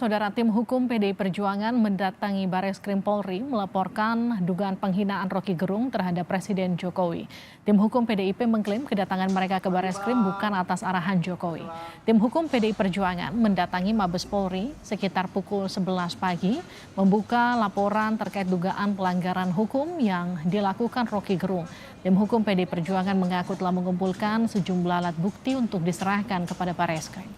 Saudara tim hukum PDI Perjuangan mendatangi Bareskrim Polri melaporkan dugaan penghinaan Roky Gerung terhadap Presiden Jokowi. Tim hukum PDIP mengklaim kedatangan mereka ke Bareskrim bukan atas arahan Jokowi. Tim hukum PDI Perjuangan mendatangi Mabes Polri sekitar pukul 11 pagi, membuka laporan terkait dugaan pelanggaran hukum yang dilakukan Roky Gerung. Tim hukum PDI Perjuangan mengaku telah mengumpulkan sejumlah alat bukti untuk diserahkan kepada Bareskrim.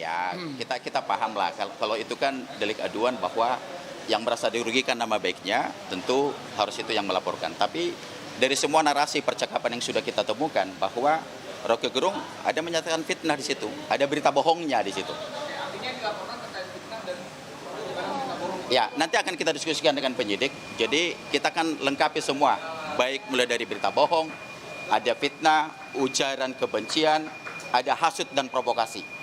Ya, kita paham lah kalau itu kan delik aduan bahwa yang merasa dirugikan nama baiknya tentu harus itu yang melaporkan. Tapi dari semua narasi percakapan yang sudah kita temukan bahwa Roky Gerung ada menyatakan fitnah di situ, ada berita bohongnya di situ. Ya, nanti akan kita diskusikan dengan penyidik. Jadi kita kan lengkapi semua, baik mulai dari berita bohong, ada fitnah, ujaran kebencian, ada hasut dan provokasi.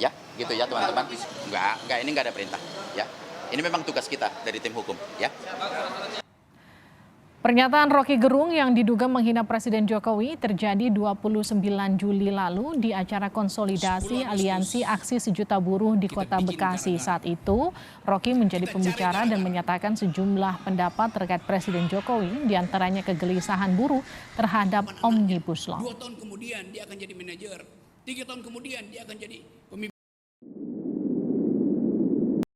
Ya, gitu ya teman-teman. Enggak, ini enggak ada perintah. Ya, ini memang tugas kita dari tim hukum. Ya. Pernyataan Roky Gerung yang diduga menghina Presiden Jokowi terjadi 29 Juli lalu di acara konsolidasi Aliansi Aksi Sejuta Buruh di Kota Bekasi. Saat itu, Roky menjadi pembicara dan menyatakan sejumlah pendapat terkait Presiden Jokowi, diantaranya kegelisahan buruh terhadap Omnibus Law. 2 tahun kemudian dia akan jadi manajer, 3 tahun kemudian dia akan jadi